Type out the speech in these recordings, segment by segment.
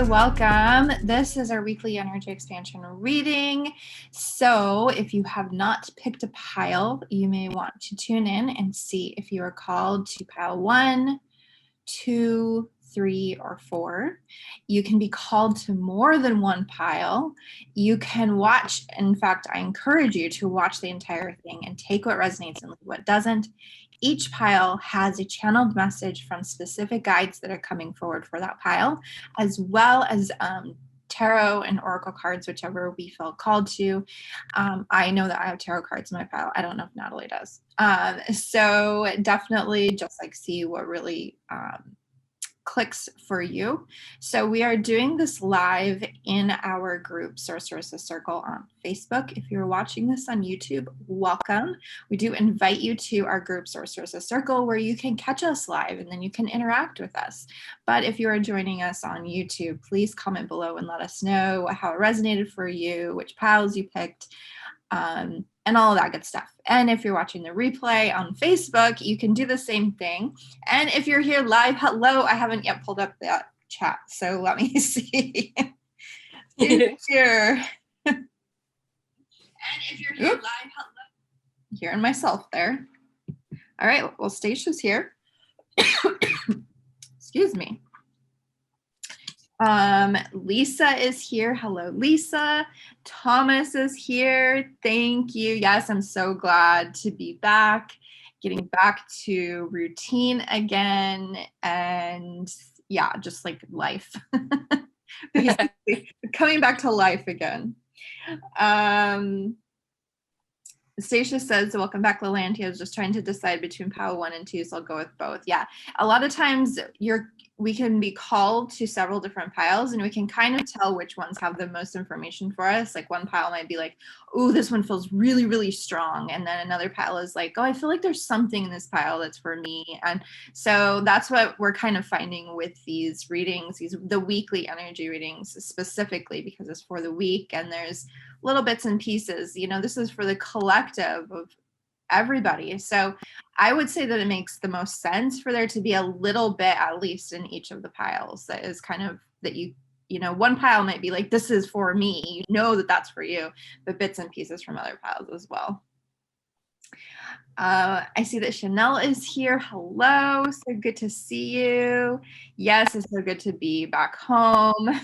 welcome. This is our weekly energy expansion reading. So if you have not picked a pile, you may want to tune in and see if you are called to pile 1, 2, 3, or 4. You can be called to more than one pile. You can watch. In fact, I encourage you to watch the entire thing and take what resonates and leave what doesn't. Each pile has a channeled message from specific guides that are coming forward for that pile, as well as tarot and oracle cards, whichever we feel called to. I know that I have tarot cards in my pile. I don't know if Natalie does. So definitely just like see what really clicks for you. So we are doing this live in our group Sorceress Circle on Facebook. If you're watching this on YouTube, welcome. We do invite you to our group Sorceress Circle where you can catch us live and then you can interact with us. But if you are joining us on YouTube, please comment below and let us know how it resonated for you, which piles you picked, and all of that good stuff. And if you're watching the replay on Facebook, you can do the same thing. And if you're here live, hello, I haven't yet pulled up that chat, so let me see. Here. And if you're here live, hello. Hearing myself there. All right, well, Stacia's here. Excuse me. Lisa is here. Hello, Lisa. Thomas is here. Thank you. Yes, I'm so glad to be back, getting back to routine again. And yeah, just like life. Basically, coming back to life again. Stacia says, welcome back, Lalantia. I was just trying to decide between pile 1 and 2, so I'll go with both. Yeah, a lot of times we can be called to several different piles and we can kind of tell which ones have the most information for us. Like one pile might be like, oh, this one feels really, really strong. And then another pile is like, oh, I feel like there's something in this pile that's for me. And so that's what we're kind of finding with these readings, the weekly energy readings specifically, because it's for the week and there's little bits and pieces. You know, this is for the collective of everybody. So I would say that it makes the most sense for there to be a little bit, at least in each of the piles, that is kind of that you know, one pile might be like, this is for me. You know that that's for you, but bits and pieces from other piles as well. I see that Chanel is here. Hello. So good to see you. Yes, it's so good to be back home.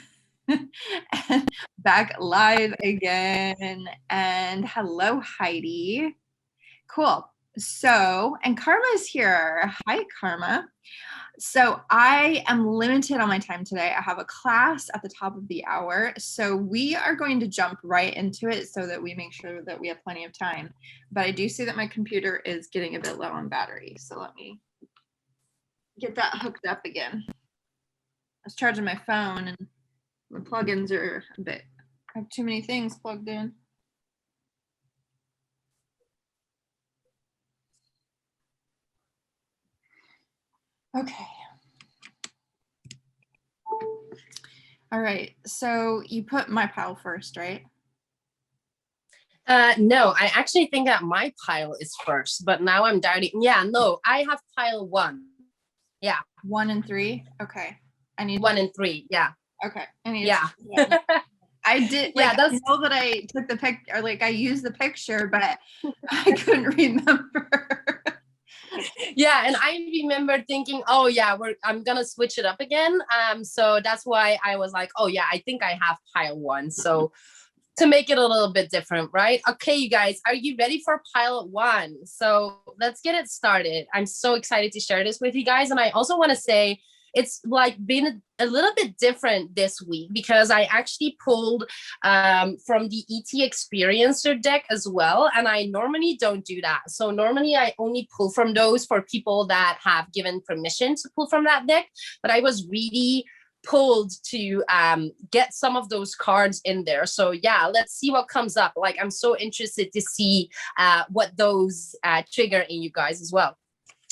Back live again. And hello, Heidi. Cool. So, and Karma is here. Hi, Karma. So I am limited on my time today. I have a class at the top of the hour. So we are going to jump right into it so that we make sure that we have plenty of time. But I do see that my computer is getting a bit low on battery. So let me get that hooked up again. I was charging my phone and the plugins are a bit, I have too many things plugged in. Okay. All right. So you put my pile first, right? No, I actually think that my pile is first, but now I'm doubting. Yeah, no, I have pile 1. Yeah. 1 and 3. Okay. I need 1 and 3. Yeah. Okay. I need yeah. I did. Like, yeah, I know that I took the pic, or like I used the picture, but I couldn't remember. Yeah, and I remember thinking, oh yeah, I'm gonna switch it up again. So that's why I was like, oh yeah, I think I have pile 1. So to make it a little bit different, right? Okay, you guys, are you ready for pile 1? So let's get it started. I'm so excited to share this with you guys, and I also want to say it's like been a little bit different this week because I actually pulled from the ET Experiencer deck as well. And I normally don't do that. So normally I only pull from those for people that have given permission to pull from that deck. But I was really pulled to get some of those cards in there. So yeah, let's see what comes up. Like, I'm so interested to see what those trigger in you guys as well.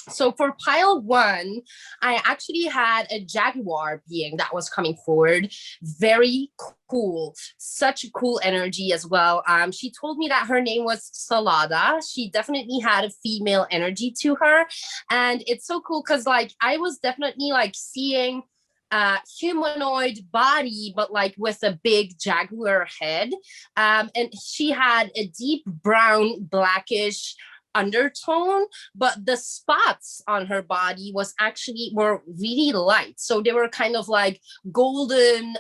So for pile 1, I actually had a jaguar being that was coming forward. Very cool. Such a cool energy as well. She told me that her name was Salada. She definitely had a female energy to her. And it's so cool because like I was definitely like seeing humanoid body, but like with a big jaguar head. And she had a deep brown, blackish undertone, but the spots on her body were really light. So they were kind of like golden,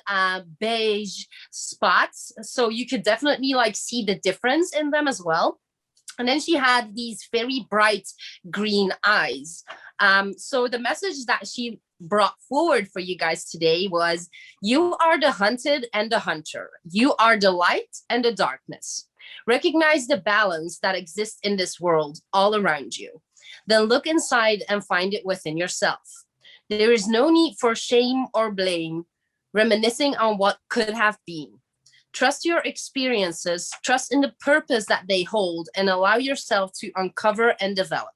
beige spots. So you could definitely like see the difference in them as well. And then she had these very bright green eyes. So the message that she brought forward for you guys today was, you are the hunted and the hunter. You are the light and the darkness. Recognize the balance that exists in this world all around you. Then look inside and find it within yourself. There is no need for shame or blame, reminiscing on what could have been. Trust your experiences, trust in the purpose that they hold, and allow yourself to uncover and develop.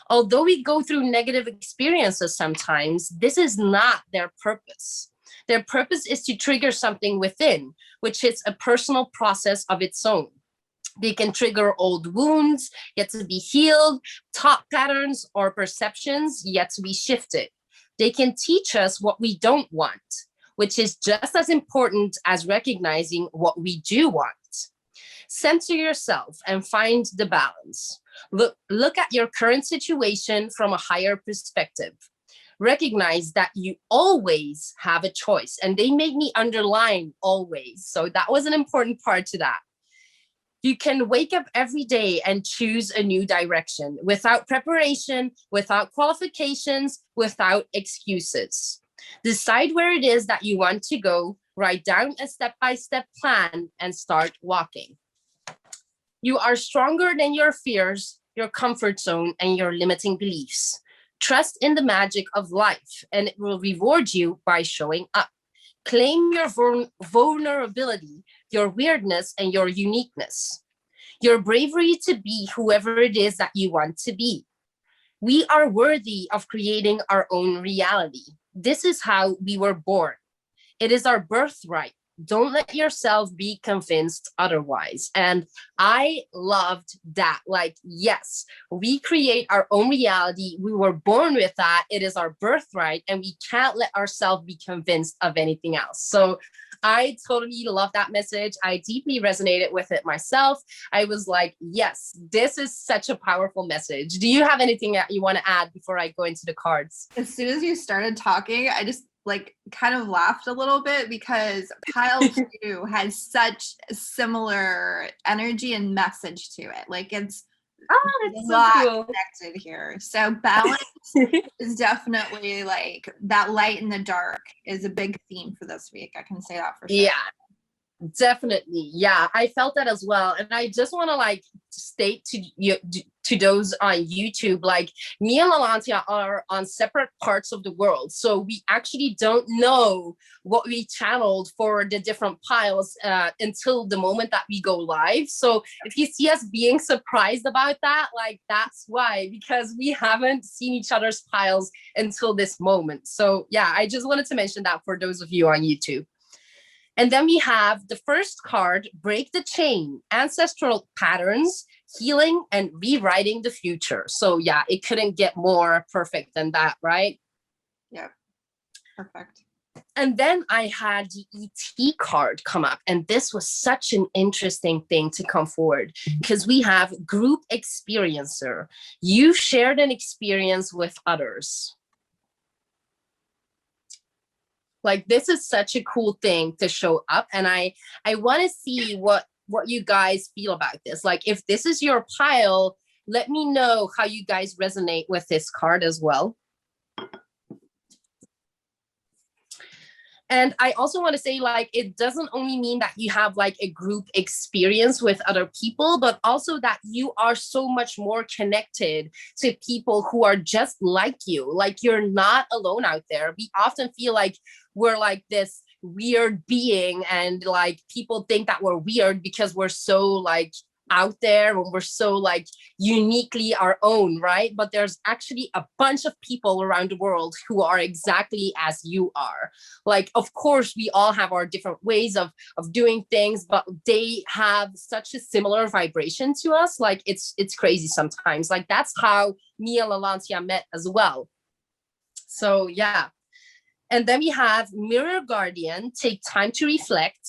Although we go through negative experiences sometimes, this is not their purpose. Their purpose is to trigger something within, which is a personal process of its own. They can trigger old wounds yet to be healed, thought patterns or perceptions yet to be shifted. They can teach us what we don't want, which is just as important as recognizing what we do want. Center yourself and find the balance. Look at your current situation from a higher perspective. Recognize that you always have a choice, and they made me underline always. So that was an important part to that. You can wake up every day and choose a new direction without preparation, without qualifications, without excuses. Decide where it is that you want to go, write down a step-by-step plan, and start walking. You are stronger than your fears, your comfort zone, and your limiting beliefs. Trust in the magic of life, and it will reward you by showing up. Claim your vulnerability, your weirdness, and your uniqueness. Your bravery to be whoever it is that you want to be. We are worthy of creating our own reality. This is how we were born. It is our birthright. Don't let yourself be convinced otherwise. And I loved that. Like, yes, we create our own reality. We were born with that. It is our birthright, and we can't let ourselves be convinced of anything else. So I totally love that message. I deeply resonated with it myself. I was like, yes, this is such a powerful message. Do you have anything that you want to add before I go into the cards? As soon as you started talking, I just like kind of laughed a little bit because pile 2 has such similar energy and message to it. Like it's that's a lot so cool. connected here. So balance is definitely like that light and the dark is a big theme for this week. I can say that for sure. Yeah. Definitely. Yeah, I felt that as well. And I just want to like state to you, to those on YouTube, like me and Lalantia are on separate parts of the world. So we actually don't know what we channeled for the different piles until the moment that we go live. So if you see us being surprised about that, like that's why, because we haven't seen each other's piles until this moment. So yeah, I just wanted to mention that for those of you on YouTube. And then we have the first card, Break the Chain, Ancestral Patterns, Healing, and Rewriting the Future. So yeah, it couldn't get more perfect than that, right? Yeah, perfect. And then I had the ET card come up, and this was such an interesting thing to come forward because we have Group Experiencer. You shared an experience with others. Like this is such a cool thing to show up, and I want to see what you guys feel about this. Like if this is your pile, let me know how you guys resonate with this card as well. And I also want to say, like, it doesn't only mean that you have like a group experience with other people, but also that you are so much more connected to people who are just like you. Like you're not alone out there. We often feel like we're like this weird being, and like people think that we're weird because we're so like out there and we're so like uniquely our own, right? But there's actually a bunch of people around the world who are exactly as you are. Like, of course, we all have our different ways of doing things, but they have such a similar vibration to us. Like it's crazy sometimes. Like that's how me and Lalantia met as well. So yeah. And then we have Mirror Guardian, take time to reflect.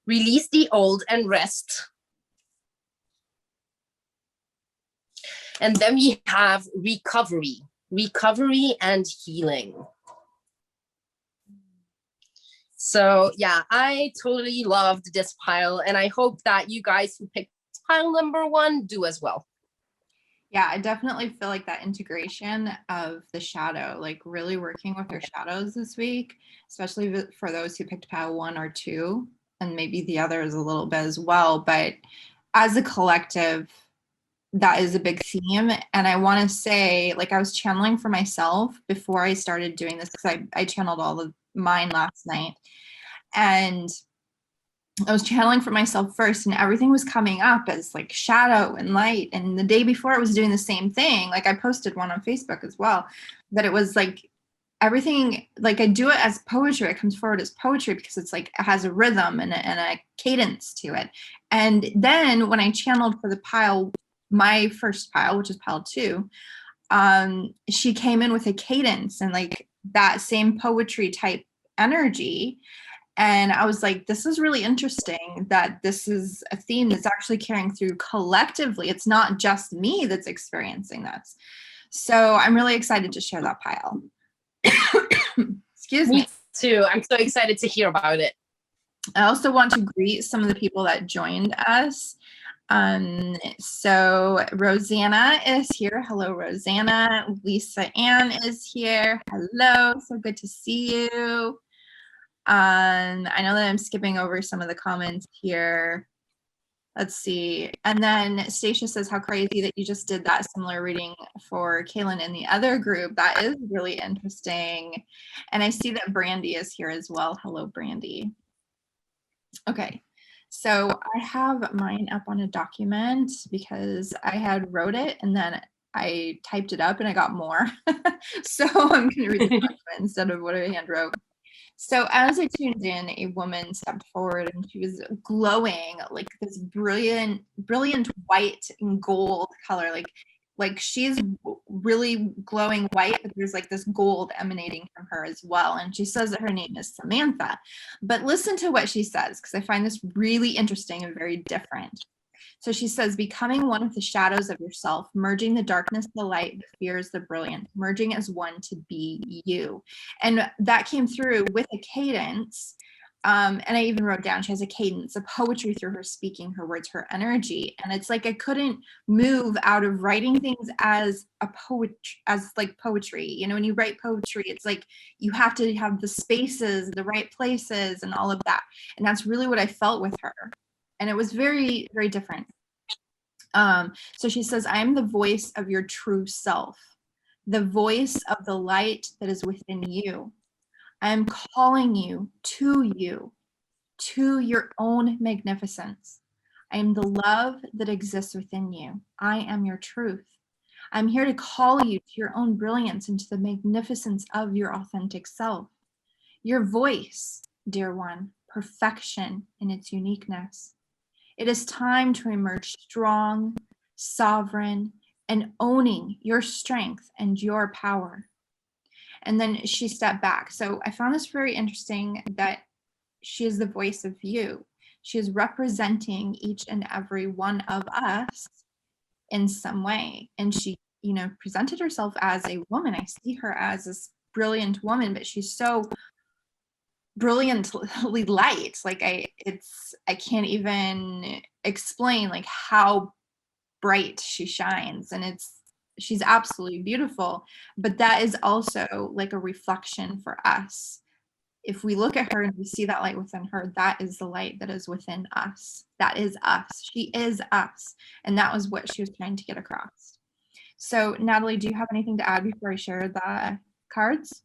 Release the old and rest. And then we have recovery and healing. So yeah, I totally loved this pile, and I hope that you guys who picked pile number 1 do as well. Yeah, I definitely feel like that integration of the shadow, like really working with our shadows this week, especially for those who picked pile 1 or 2, and maybe the others a little bit as well. But as a collective, that is a big theme. And I want to say, like, I was channeling for myself before I started doing this, because I channeled all of mine last night. And I was channeling for myself first, and everything was coming up as like shadow and light. And the day before, I was doing the same thing. Like, I posted one on Facebook as well, that it was like everything, like I do it as poetry. It comes forward as poetry because it's like it has a rhythm and a cadence to it. And then when I channeled for the pile, my first pile, which is pile 2, she came in with a cadence and like that same poetry type energy. And I was like, this is really interesting that this is a theme that's actually carrying through collectively. It's not just me that's experiencing this. So I'm really excited to share that pile. Excuse me. Me too. I'm so excited to hear about it. I also want to greet some of the people that joined us. So Rosanna is here. Hello, Rosanna. Lisa Ann is here. Hello. So good to see you. I know that I'm skipping over some of the comments here. Let's see. And then Stacia says, how crazy that you just did that similar reading for Kaylin in the other group. That is really interesting. And I see that Brandy is here as well. Hello, Brandy. Okay. So I have mine up on a document because I had wrote it and then I typed it up and I got more. So I'm going to read the document instead of what I hand wrote. So as I tuned in, a woman stepped forward and she was glowing like this brilliant white and gold color. Like she's really glowing white, but there's like this gold emanating from her as well. And she says that her name is Samantha. But listen to what she says, because I find this really interesting and very different. So she says, becoming one with the shadows of yourself, merging the darkness, the light, the fears, the brilliant, merging as one to be you. And that came through with a cadence. And I even wrote down, she has a cadence, a poetry through her speaking, her words, her energy. And it's like I couldn't move out of writing things as a poetry. You know, when you write poetry, it's like you have to have the spaces, the right places, and all of that. And that's really what I felt with her. And it was very, very different. So she says, I am the voice of your true self, the voice of the light that is within you. I am calling you, to your own magnificence. I am the love that exists within you. I am your truth. I'm here to call you to your own brilliance and to the magnificence of your authentic self. Your voice, dear one, perfection in its uniqueness. It is time to emerge strong, sovereign, and owning your strength and your power. And then she stepped back. So I found this very interesting that she is the voice of you. She is representing each and every one of us in some way. And she, you know, presented herself as a woman. I see her as this brilliant woman, but she's so brilliantly light. Like I can't even explain like how bright she shines, and she's absolutely beautiful. But that is also like a reflection for us. If we look at her and we see that light within her, that is the light that is within us. That is us. She is us. And that was what she was trying to get across. So Nathalie, do you have anything to add before I share the cards?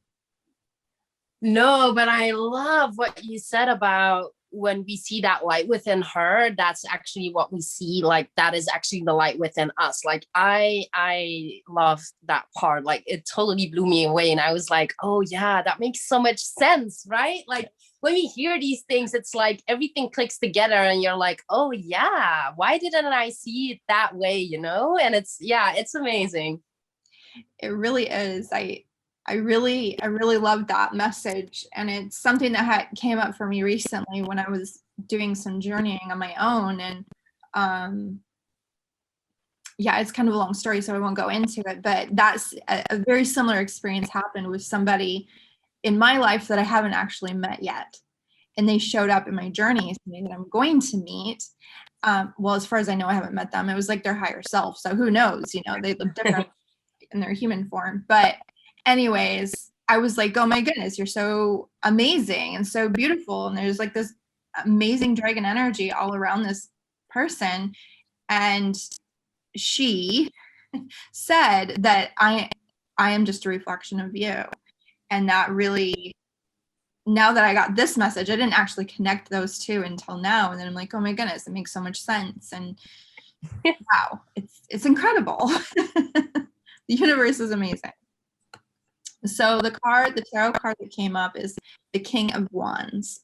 No, but I love what you said about when we see that light within her, that's actually what we see. Like that is actually the light within us. Like I love that part. Like it totally blew me away. And I was like, oh yeah, that makes so much sense, right? Like when we hear these things, it's like everything clicks together and you're like, oh yeah, why didn't I see it that way? You know? And it's amazing. It really is. I really love that message, and it's something that came up for me recently when I was doing some journeying on my own. And yeah, it's kind of a long story, so I won't go into it. But that's a very similar experience happened with somebody in my life that I haven't actually met yet, and they showed up in my journey, somebody that I'm going to meet. Well, as far as I know, I haven't met them. It was like their higher self, so who knows? You know, they live different in their human form. But anyways, I was like, oh my goodness, you're so amazing and so beautiful, and there's like this amazing dragon energy all around this person. And she said that I am just a reflection of you. And that really, now that I got this message, I didn't actually connect those two until now. And then I'm like, oh my goodness, it makes so much sense. And wow, it's incredible. The universe is amazing. So the tarot card that came up is the King of Wands.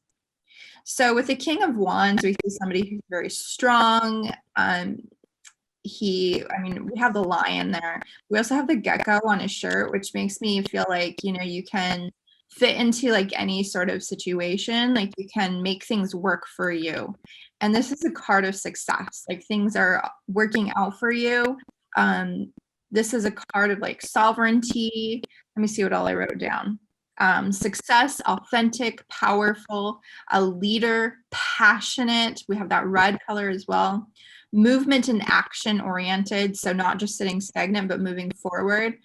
So with the King of Wands, we see somebody who's very strong. We have the lion there. We also have the gecko on his shirt, which makes me feel like, you know, you can fit into like any sort of situation, like you can make things work for you. And this is a card of success, like things are working out for you. This is a card of like sovereignty. Let me see what all I wrote down. Success, authentic, powerful, a leader, passionate. We have that red color as well. Movement and action oriented, so not just sitting stagnant, but moving forward.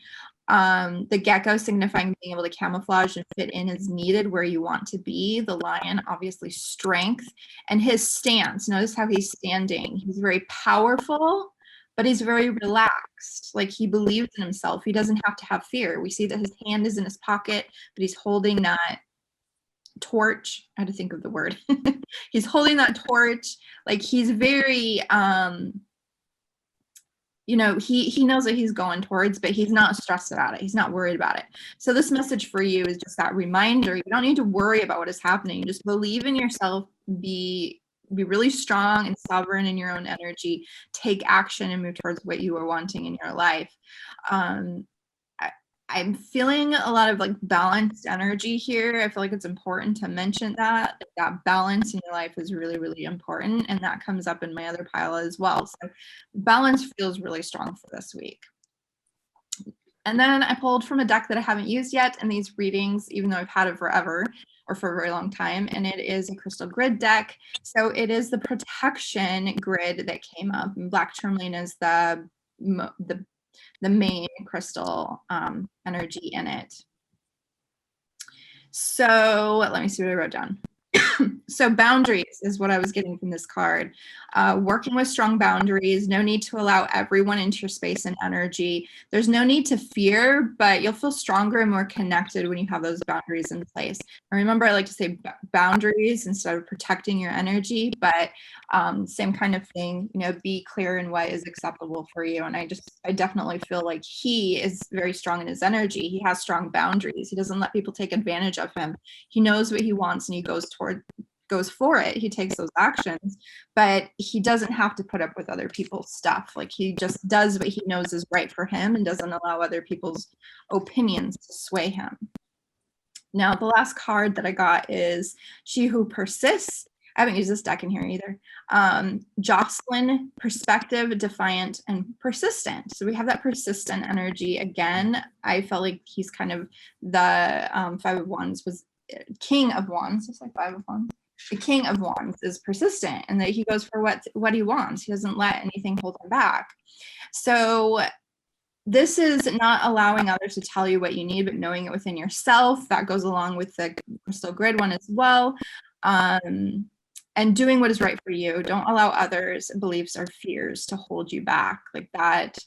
The gecko signifying being able to camouflage and fit in as needed where you want to be. The lion, obviously strength. And his stance, notice how he's standing. He's very powerful, but he's very relaxed. Like he believes in himself. He doesn't have to have fear. We see that his hand is in his pocket, but he's holding that torch. I had to think of the word. He's holding that torch. Like he's very, you know, he knows what he's going towards, but he's not stressed about it. He's not worried about it. So this message for you is just that reminder. You don't need to worry about what is happening. Just believe in yourself. Be really strong and sovereign in your own energy. Take action and move towards what you are wanting in your life. I'm feeling a lot of like balanced energy here. I feel like it's important to mention that balance in your life is really, really important. And that comes up in my other pile as well. So balance feels really strong for this week. And then I pulled from a deck that I haven't used yet in these readings, even though I've had it forever or for a very long time. And it is a crystal grid deck. So it is the protection grid that came up, and black tourmaline is the main crystal energy in it. So let me see what I wrote down. So boundaries is what I was getting from this card. Working with strong boundaries, no need to allow everyone into your space and energy. There's no need to fear, but you'll feel stronger and more connected when you have those boundaries in place. And remember, I like to say boundaries instead of protecting your energy, but same kind of thing, you know, be clear in what is acceptable for you. And I definitely feel like he is very strong in his energy. He has strong boundaries. He doesn't let people take advantage of him. He knows what he wants and he goes for it. He takes those actions, but he doesn't have to put up with other people's stuff. Like he just does what he knows is right for him and doesn't allow other people's opinions to sway him. Now, the last card that I got is She Who Persists. I haven't used this deck in here either. Jocelyn, perspective, defiant, and persistent. So we have that persistent energy again. I felt like he's kind of the Five of Wands was King of Wands. It's like Five of Wands. The King of Wands is persistent, and that he goes for what he wants. He doesn't let anything hold him back. So this is not allowing others to tell you what you need, but knowing it within yourself. That goes along with the crystal grid one as well. And doing what is right for you. Don't allow others' beliefs or fears to hold you back. Like that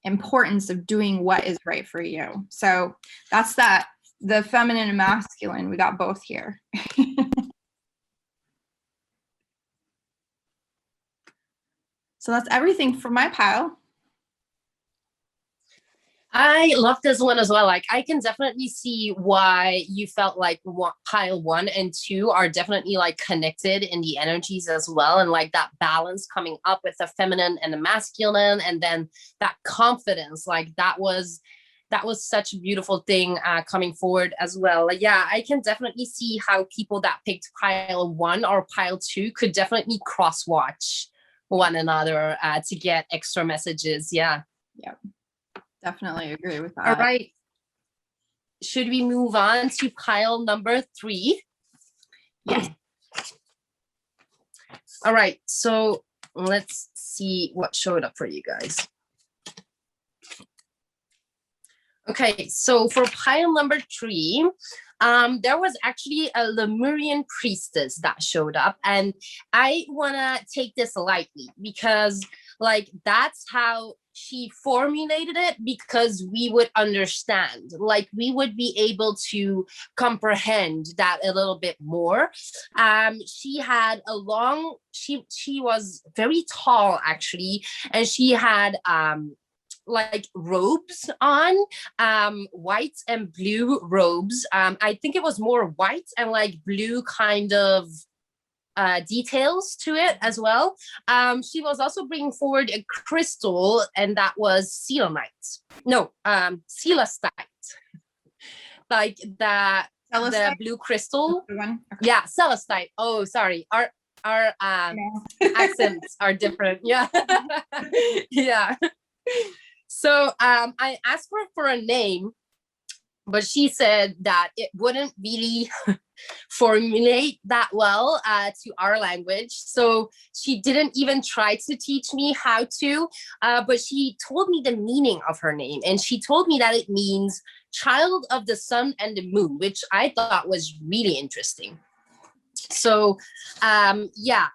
importance of doing what is right for you. So that's that. The feminine and masculine, we got both here. So that's everything for my pile. I love this one as well. Like I can definitely see why you felt like pile 1 and 2 are definitely like connected in the energies as well. And like that balance coming up with the feminine and the masculine, and then that confidence, like that that was such a beautiful thing coming forward as well. Yeah, I can definitely see how people that picked pile 1 or pile 2 could definitely cross watch one another to get extra messages. Yeah. Yep. Definitely agree with that. All right. Should we move on to pile number 3? Yes. All right. So let's see what showed up for you guys. Okay, so for pile number 3, there was actually a Lemurian priestess that showed up, and I wanna take this lightly because like that's how she formulated it, because we would understand, like we would be able to comprehend that a little bit more. She had a long, she was very tall actually, and she had like robes on, white and blue robes. I think it was more white and like blue kind of details to it as well. She was also bringing forward a crystal, and that was selenite. No, celestite. Like the blue crystal. Okay. Yeah, celestite. Oh, sorry. Our accents are different. Yeah. Yeah. So I asked her for a name, but she said that it wouldn't really formulate that well to our language. So she didn't even try to teach me how to, but she told me the meaning of her name. And she told me that it means child of the sun and the moon, which I thought was really interesting. So yeah,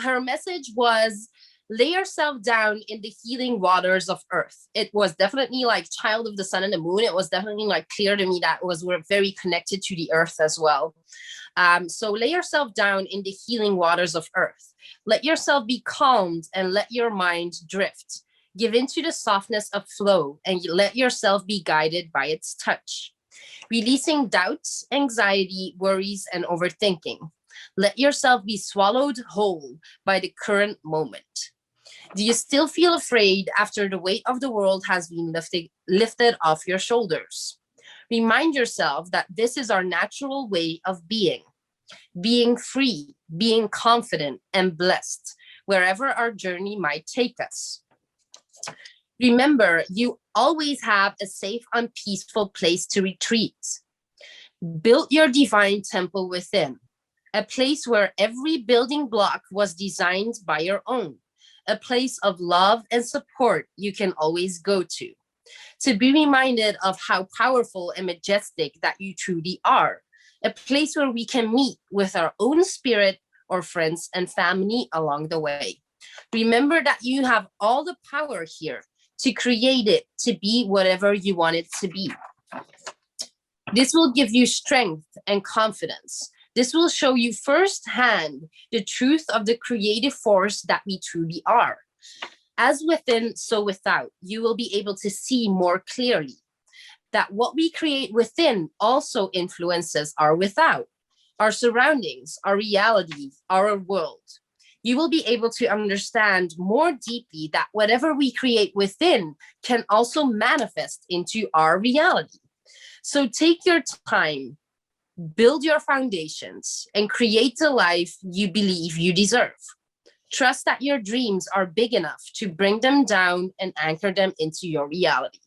her message was, lay yourself down in the healing waters of earth. It was definitely like child of the sun and the moon. It was definitely like clear to me that we're very connected to the earth as well. So lay yourself down in the healing waters of earth. Let yourself be calmed and let your mind drift. Give into the softness of flow and let yourself be guided by its touch. Releasing doubts, anxiety, worries, and overthinking. Let yourself be swallowed whole by the current moment. Do you still feel afraid after the weight of the world has been lifted off your shoulders? Remind yourself that this is our natural way of being free, being confident and blessed, wherever our journey might take us. Remember, you always have a safe and peaceful place to retreat. Build your divine temple within, a place where every building block was designed by your own, a place of love and support you can always go to be reminded of how powerful and majestic that you truly are, a place where we can meet with our own spirit or friends and family along the way. Remember that you have all the power here to create it to be whatever you want it to be. This will give you strength and confidence. This will show you firsthand the truth of the creative force that we truly are. As within, so without, you will be able to see more clearly that what we create within also influences our without, our surroundings, our reality, our world. You will be able to understand more deeply that whatever we create within can also manifest into our reality. So take your time, build your foundations, and create the life you believe you deserve. Trust that your dreams are big enough to bring them down and anchor them into your reality.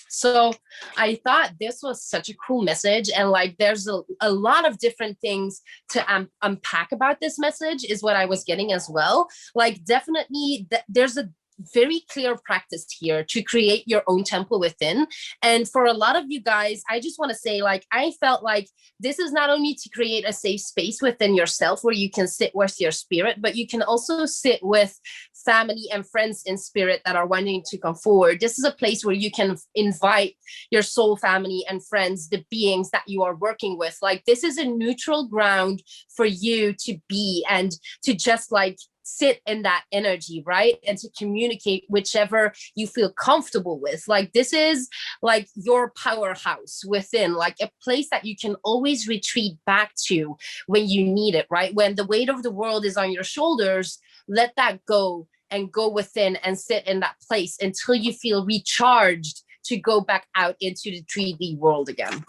So I thought this was such a cool message, and like there's a lot of different things to unpack about this message is what I was getting as well. Like definitely there's a very clear practice here to create your own temple within. And for a lot of you guys, I just want to say, like, I felt like this is not only to create a safe space within yourself where you can sit with your spirit, but you can also sit with family and friends in spirit that are wanting to come forward. This is a place where you can invite your soul family and friends, the beings that you are working with. Like, this is a neutral ground for you to be and to just like sit in that energy, right? And to communicate whichever you feel comfortable with. Like, this is like your powerhouse within, like a place that you can always retreat back to when you need it, right? When the weight of the world is on your shoulders, let that go and go within and sit in that place until you feel recharged to go back out into the 3D world again.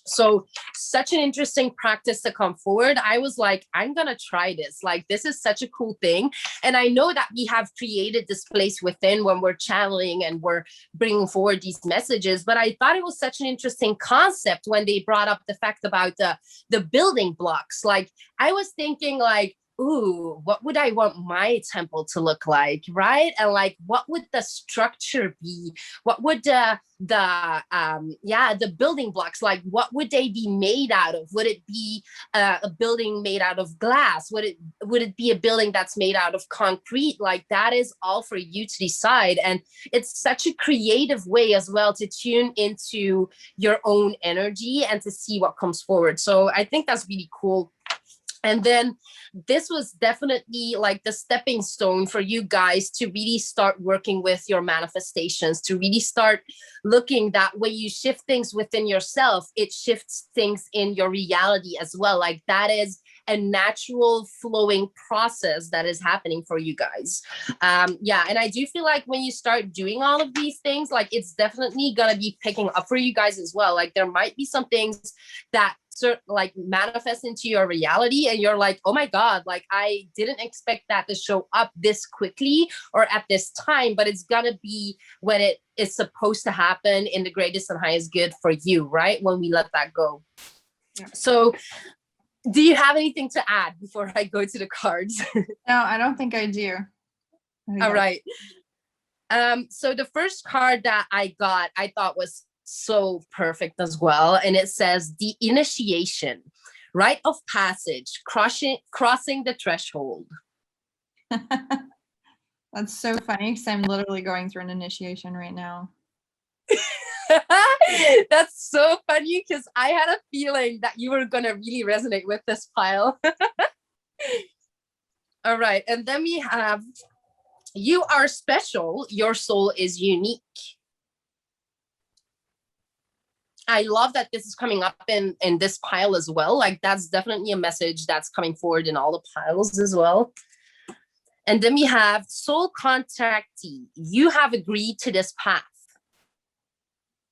So such an interesting practice to come forward. I was like, I'm gonna try this. Like, this is such a cool thing. And I know that we have created this place within when we're channeling and we're bringing forward these messages, but I thought it was such an interesting concept when they brought up the fact about the building blocks. Like, I was thinking like, ooh, what would I want my temple to look like, right? And like, what would the structure be? What would the building blocks, like, what would they be made out of? Would it be a building made out of glass? Would it be a building that's made out of concrete? Like, that is all for you to decide. And it's such a creative way as well to tune into your own energy and to see what comes forward. So I think that's really cool. And then this was definitely like the stepping stone for you guys to really start working with your manifestations, to really start looking that when you shift things within yourself, it shifts things in your reality as well. Like, that is a natural flowing process that is happening for you guys. Yeah. And I do feel like when you start doing all of these things, like, it's definitely going to be picking up for you guys as well. Like, there might be some things that like manifest into your reality and you're like, oh my God, like, I didn't expect that to show up this quickly or at this time, but it's gonna be when it is supposed to happen in the greatest and highest good for you, right? When we let that go. Yeah. So do you have anything to add before I go to the cards? No, I don't think I do. All right. So the first card that I got, I thought was so perfect as well. And it says the initiation, rite of passage, crossing the threshold. That's so funny because I'm literally going through an initiation right now. That's so funny because I had a feeling that you were going to really resonate with this pile. All right. And then we have, you are special. Your soul is unique. I love that this is coming up in this pile as well. Like, that's definitely a message that's coming forward in all the piles as well. And then we have soul contactee. You have agreed to this path.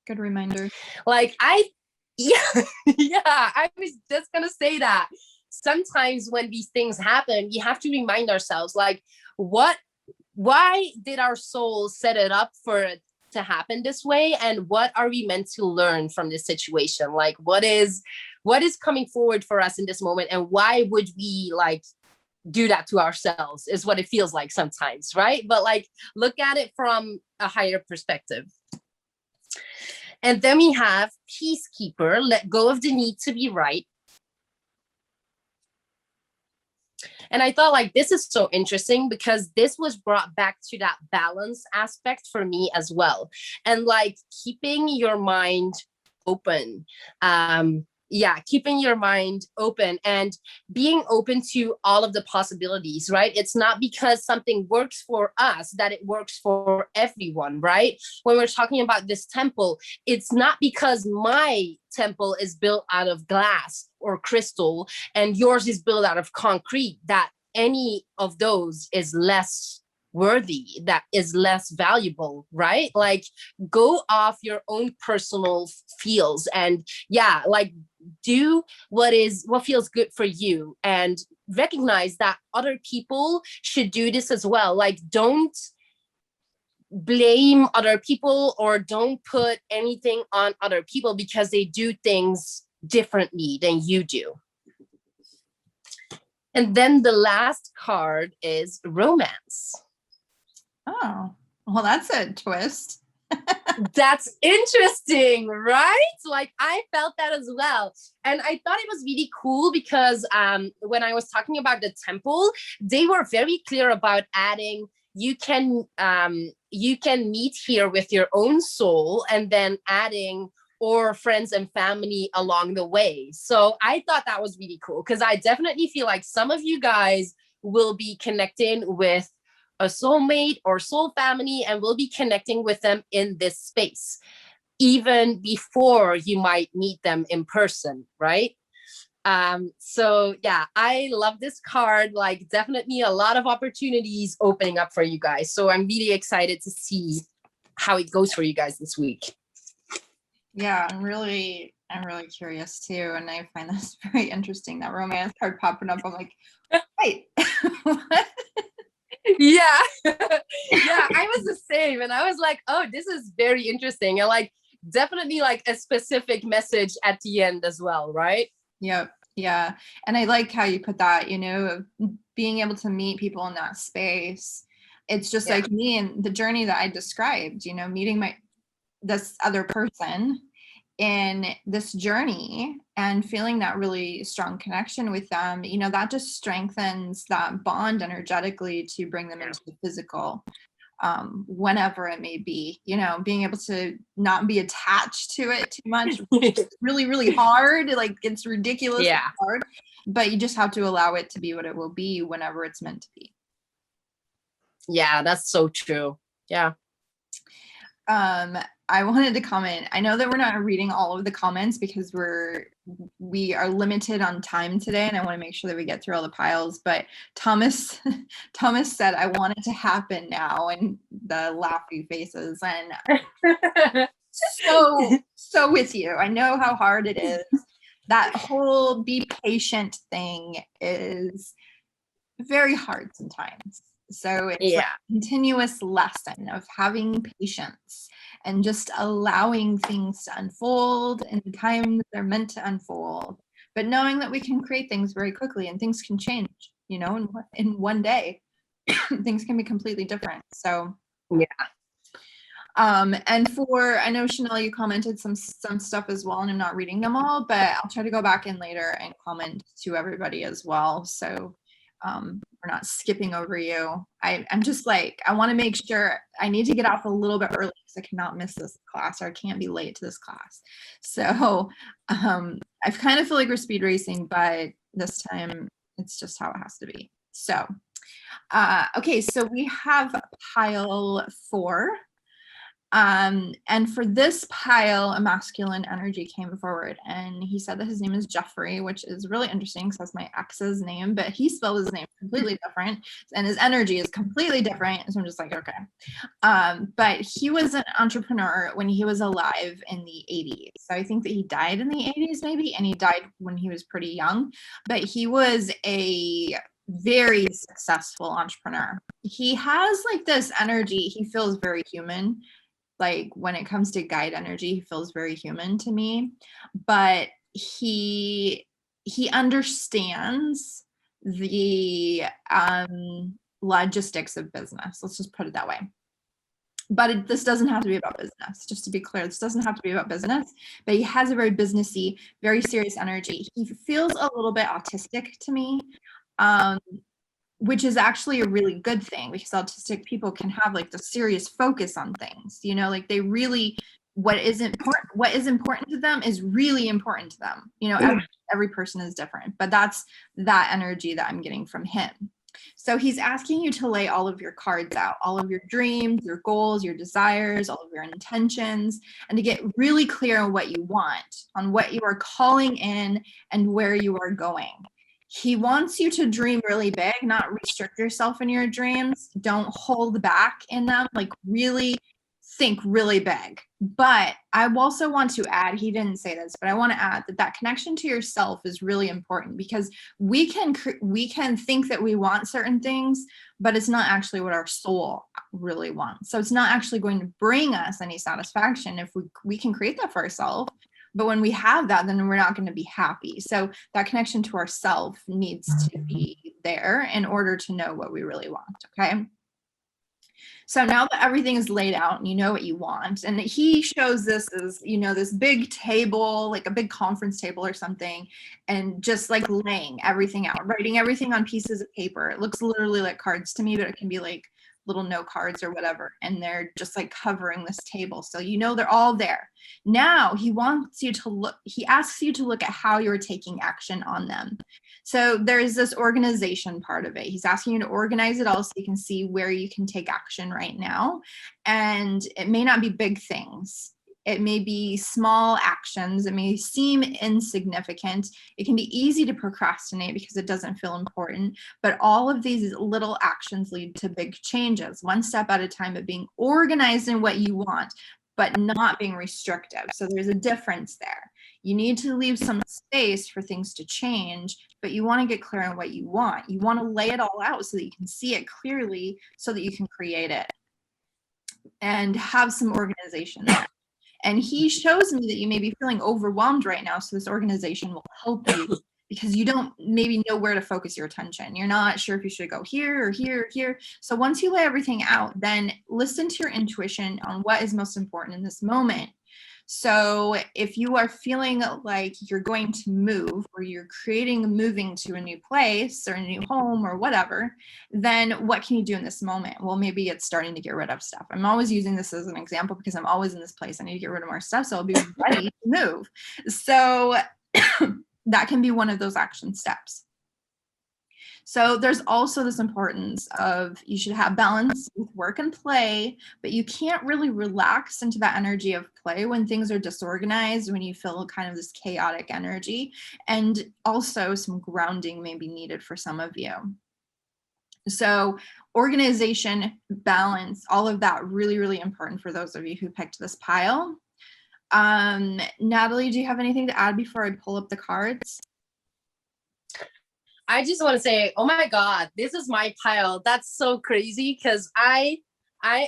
Good reminder. Like, I was just going to say that. Sometimes when these things happen, you have to remind ourselves, like, why did our soul set it up for it to happen this way, and what are we meant to learn from this situation? Like, what is coming forward for us in this moment, and why would we like do that to ourselves, is what it feels like sometimes, right? But like, look at it from a higher perspective. And then we have peacekeeper, let go of the need to be right. And I thought, like, this is so interesting because this was brought back to that balance aspect for me as well. And like, keeping your mind open. Keeping your mind open and being open to all of the possibilities, right? It's not because something works for us that it works for everyone, right? When we're talking about this temple, it's not because my temple is built out of glass or crystal and yours is built out of concrete that any of those is less worthy, that is less valuable, right? Like, go off your own personal feels and like, do what feels good for you, and recognize that other people should do this as well. Like, don't blame other people or don't put anything on other people because they do things differently than you do. And then the last card is romance. Oh, well, that's a twist. That's interesting, right? Like, I felt that as well. And I thought it was really cool because when I was talking about the temple, they were very clear about adding, you can meet here with your own soul, and then adding or friends and family along the way. So I thought that was really cool because I definitely feel like some of you guys will be connecting with a soulmate or soul family, and we'll be connecting with them in this space, even before you might meet them in person, right? So yeah, I love this card. Like, definitely a lot of opportunities opening up for you guys. So I'm really excited to see how it goes for you guys this week. Yeah, I'm really curious too. And I find this very interesting, that romance card popping up. I'm like, wait, what? Yeah. Yeah, I was the same. And I was like, oh, this is very interesting. And like, definitely like a specific message at the end as well, right? Yep. Yeah. And I like how you put that, being able to meet people in that space. It's just like me and the journey that I described, meeting this other person in this journey and feeling that really strong connection with them, that just strengthens that bond energetically to bring them into the physical, whenever it may be, being able to not be attached to it too much. Really, really hard. Like, it's ridiculous hard, but you just have to allow it to be what it will be whenever it's meant to be. Yeah, that's so true. Yeah. I wanted to comment. I know that we're not reading all of the comments because we are limited on time today, and I want to make sure that we get through all the piles. But Thomas said, "I want it to happen now," and the laughy faces. And so with you. I know how hard it is. That whole be patient thing is very hard sometimes. So it's like a continuous lesson of having patience and just allowing things to unfold in the time that they're meant to unfold, but knowing that we can create things very quickly and things can change, in one day. Things can be completely different. So and I know Chanel, you commented some stuff as well, and I'm not reading them all, but I'll try to go back in later and comment to everybody as well. So we're not skipping over you. I'm just like, I want to make sure I need to get off a little bit early because I cannot miss this class, or I can't be late to this class. So I kind of feel like we're speed racing, but this time it's just how it has to be. So okay, so we have pile 4. And for this pile, a masculine energy came forward, and he said that his name is Jeffrey, which is really interesting because that's my ex's name, but he spelled his name completely different, and his energy is completely different. So I'm just like, okay. But he was an entrepreneur when he was alive in the 80s. So I think that he died in the 80s maybe, and he died when he was pretty young, but he was a very successful entrepreneur. He has like this energy. He feels very human. Like, when it comes to guide energy, he feels very human to me, but he understands the logistics of business. Let's just put it that way. But this doesn't have to be about business. Just to be clear, this doesn't have to be about business, but he has a very businessy, very serious energy. He feels a little bit autistic to me. Which is actually a really good thing, because autistic people can have like the serious focus on things, like they really, what is important to them is really important to them. Every person is different, but that's that energy that I'm getting from him. So he's asking you to lay all of your cards out, all of your dreams, your goals, your desires, all of your intentions, and to get really clear on what you want, on what you are calling in, and where you are going. He wants you to dream really big, not restrict yourself in your dreams. Don't hold back in them. Like, really think really big. But I also want to add, he didn't say this, but I want to add that connection to yourself is really important, because we can think that we want certain things, but it's not actually what our soul really wants. So it's not actually going to bring us any satisfaction if we can create that for ourselves. But when we have that, then we're not going to be happy. So that connection to ourself needs to be there in order to know what we really want. Okay. So now that everything is laid out and you know what you want, and he shows this as, this big table, like a big conference table or something, and just like laying everything out, writing everything on pieces of paper. It looks literally like cards to me, but it can be like little note cards or whatever, and they're just like covering this table, so they're all there. Now he asks you to look at how you're taking action on them. So there's this organization part of it. He's asking you to organize it all so you can see where you can take action right now, and it may not be big things. It may be small actions. It may seem insignificant. It can be easy to procrastinate because it doesn't feel important. But all of these little actions lead to big changes, one step at a time, of being organized in what you want, but not being restrictive. So there's a difference there. You need to leave some space for things to change, but you want to get clear on what you want. You want to lay it all out so that you can see it clearly so that you can create it and have some organization there. And he shows me that you may be feeling overwhelmed right now. So this organization will help you because you don't maybe know where to focus your attention. You're not sure if you should go here or here or here. So once you lay everything out, then listen to your intuition on what is most important in this moment. So if you are feeling like you're going to move, or you're moving to a new place or a new home or whatever, then what can you do in this moment? Well, maybe it's starting to get rid of stuff. I'm always using this as an example because I'm always in this place. I need to get rid of more stuff, so I'll be ready to move. So that can be one of those action steps. So there's also this importance of, you should have balance with work and play, but you can't really relax into that energy of play when things are disorganized, when you feel kind of this chaotic energy. And also some grounding may be needed for some of you. So organization, balance, all of that really, really important for those of you who picked this pile. Natalie, do you have anything to add before I pull up the cards? I just want to say, oh my God, this is my pile. That's so crazy because I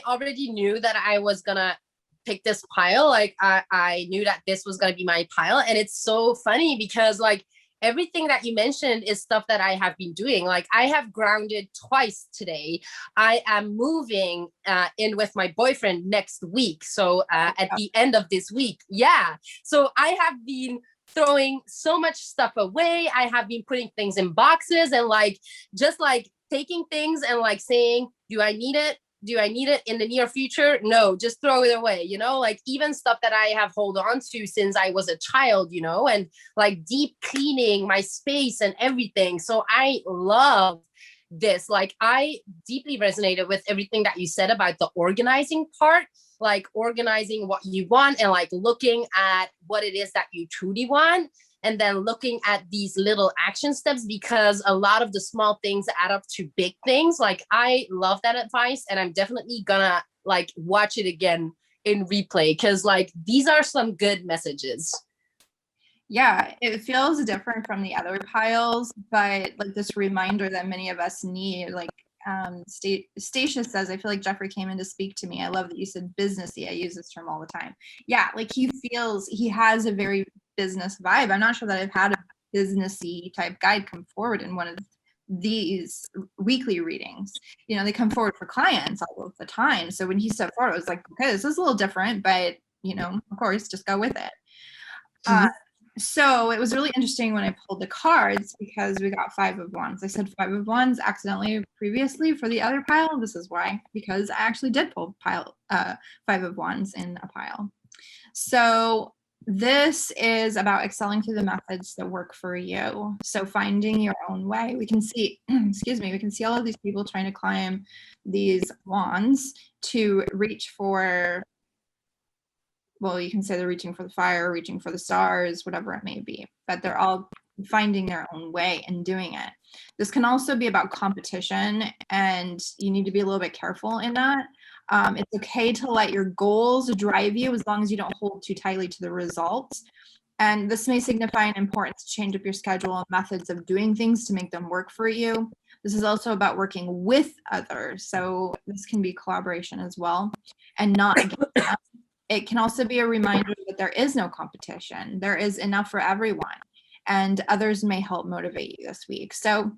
already knew that I was gonna pick this pile. Like I knew that this was gonna be my pile. And it's so funny because like everything that you mentioned is stuff that I have been doing. Like I have grounded twice today. I am moving in with my boyfriend next week. So at the end of this week. Yeah. So I have been throwing so much stuff away. I have been putting things in boxes and like just like taking things and like saying, do I need it? Do I need it in the near future? No, just throw it away, you know, like even stuff that I have held on to since I was a child, you know, and like deep cleaning my space and everything. So I love this. Like I deeply resonated with everything that you said about the organizing part, like organizing what you want and like looking at what it is that you truly want, and then looking at these little action steps, because a lot of the small things add up to big things. Like I love that advice, and I'm definitely gonna like watch it again in replay because like these are some good messages. Yeah, it feels different from the other piles, but like this reminder that many of us need, like Stacia says, I feel like Jeffrey came in to speak to me. I love that you said businessy. I use this term all the time. Yeah, like he has a very business vibe. I'm not sure that I've had a businessy type guide come forward in one of these weekly readings. You know, they come forward for clients all of the time. So when he stepped forward, I was like, okay, this is a little different, but you know, of course, just go with it. So it was really interesting when I pulled the cards because we got 5 of Wands. I said 5 of Wands accidentally previously for the other pile. This is why, because I actually did pull 5 of Wands in a pile. So this is about excelling through the methods that work for you. So finding your own way. We can see, excuse me, we can see all of these people trying to climb these wands to reach for, well, you can say they're reaching for the fire, reaching for the stars, whatever it may be, but they're all finding their own way and doing it. This can also be about competition, and you need to be a little bit careful in that. It's okay to let your goals drive you as long as you don't hold too tightly to the results. And this may signify an importance to change up your schedule and methods of doing things to make them work for you. This is also about working with others. So this can be collaboration as well, and not against them. It can also be a reminder that there is no competition. There is enough for everyone, and others may help motivate you this week. So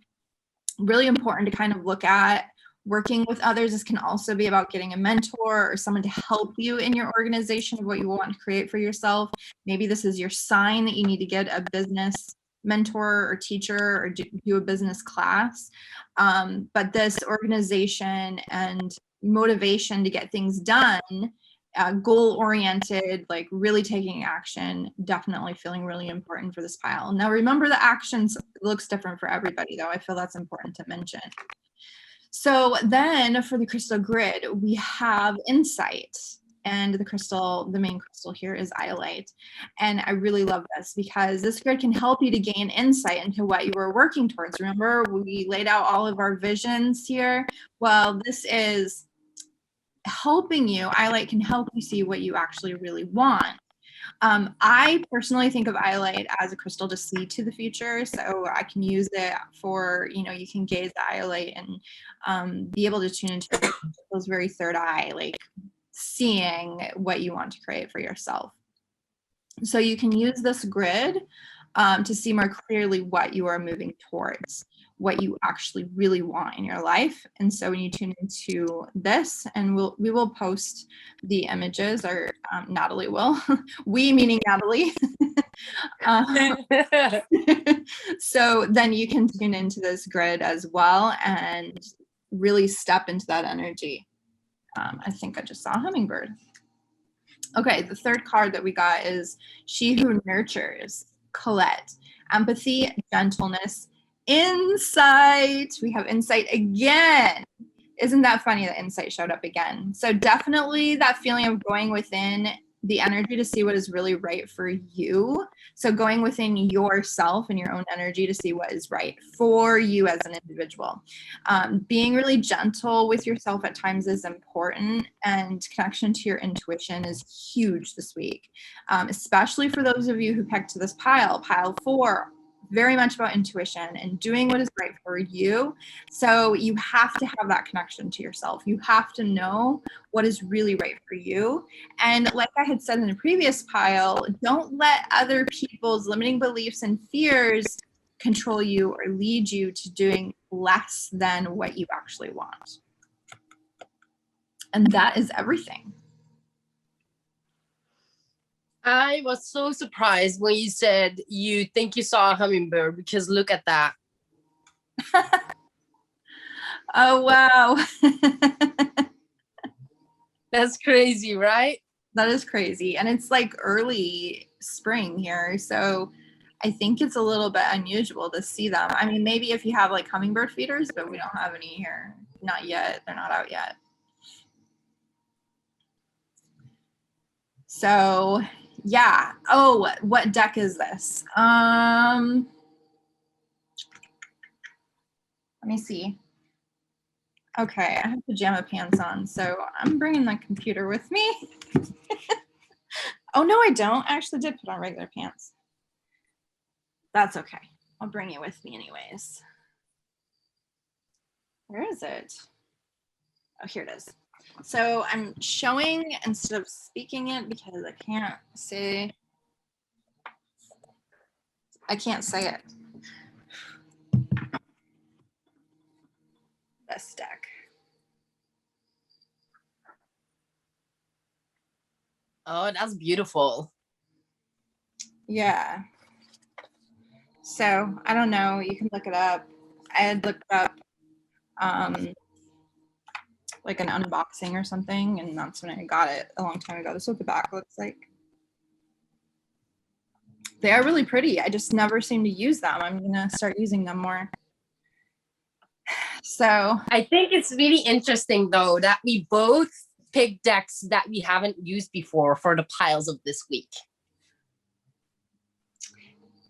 really important to kind of look at working with others. This can also be about getting a mentor or someone to help you in your organization of what you want to create for yourself. Maybe this is your sign that you need to get a business mentor or teacher or do a business class. But this organization and motivation to get things done, goal-oriented, like really taking action, definitely feeling really important for this pile. Now remember, the actions looks different for everybody though. I feel that's important to mention. So then for the crystal grid, we have insight. And the main crystal here is iolite. And I really love this because this grid can help you to gain insight into what you were working towards. Remember, we laid out all of our visions here. Well, this is helping you. Iolite can help you see what you actually really want. I personally think of iolite as a crystal to see to the future. So I can use it for, you can gaze at iolite and be able to tune into those very third eye, like seeing what you want to create for yourself. So you can use this grid to see more clearly what you are moving towards, what you actually really want in your life. And so when you tune into this, and we will post the images, or Nathalie will, we meaning Nathalie. So then you can tune into this grid as well and really step into that energy. I think I just saw a hummingbird. Okay, the third card that we got is She Who Nurtures, Colette. Empathy, gentleness, insight. We have insight again. Isn't that funny that insight showed up again? So definitely that feeling of going within the energy to see what is really right for you. So going within yourself and your own energy to see what is right for you as an individual. Being really gentle with yourself at times is important, and connection to your intuition is huge this week, especially for those of you who picked this pile 4. Very much about intuition and doing what is right for you. So you have to have that connection to yourself. You have to know what is really right for you. And like I had said in the previous pile, don't let other people's limiting beliefs and fears control you or lead you to doing less than what you actually want. And that is everything. I was so surprised when you said you think you saw a hummingbird, because look at that. Oh, wow. That's crazy, right? That is crazy. And it's like early spring here. So I think it's a little bit unusual to see them. I mean, maybe if you have like hummingbird feeders, but we don't have any here. Not yet. They're not out yet. So yeah. Oh, what deck is this? Let me see. Okay, I have pajama pants on, so I'm bringing my computer with me. Oh, no, I don't. I actually did put on regular pants. That's okay. I'll bring it with me anyways. Where is it? Oh, here it is. So I'm showing instead of speaking it because I can't say it. This deck. Oh, that's beautiful. Yeah. So I don't know. You can look it up. I had looked up like an unboxing or something, and that's when I got it a long time ago. This is what the back looks like. They are really pretty. I just never seem to use them. I'm gonna start using them more. So I think it's really interesting though that we both picked decks that we haven't used before for the piles of this week.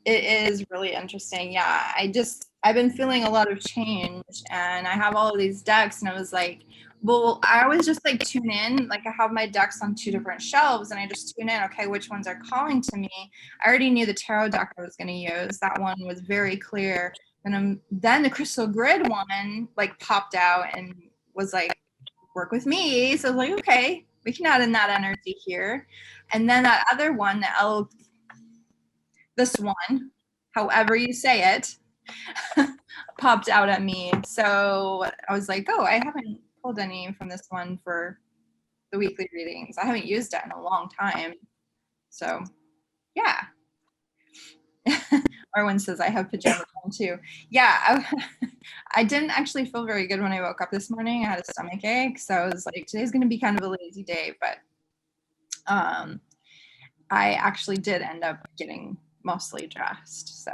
it is really interesting. Yeah, I've been feeling a lot of change, and I have all of these decks, and I was like, well, I always just like tune in. Like I have my decks on 2 different shelves, and I just tune in. Okay, which ones are calling to me? I already knew the tarot deck I was going to use. That one was very clear. And then the crystal grid one like popped out and was like, work with me. So I was like, okay, we can add in that energy here. And then that other one, this one, however you say it, popped out at me. So I was like, oh, I haven't pulled any from this one for the weekly readings. I haven't used it in a long time. So yeah. Arwen says I have pajamas on too. Yeah, I didn't actually feel very good when I woke up this morning. I had a stomach ache, so I was like, today's going to be kind of a lazy day. But I actually did end up getting mostly dressed. So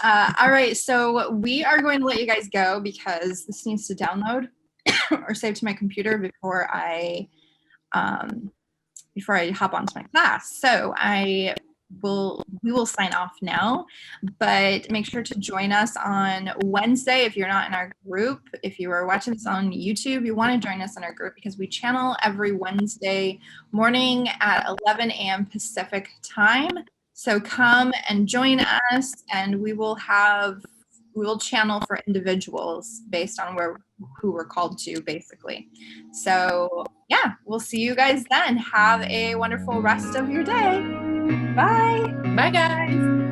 all right, so we are going to let you guys go because this needs to download. or saved to my computer before I hop onto my class. So we will sign off now, but make sure to join us on Wednesday if you're not in our group. If you are watching this on YouTube, you want to join us in our group because we channel every Wednesday morning at 11 a.m. Pacific time. So come and join us, and we will channel for individuals based on who we're called to, basically. So yeah, we'll see you guys then. Have a wonderful rest of your day. Bye. Bye, guys.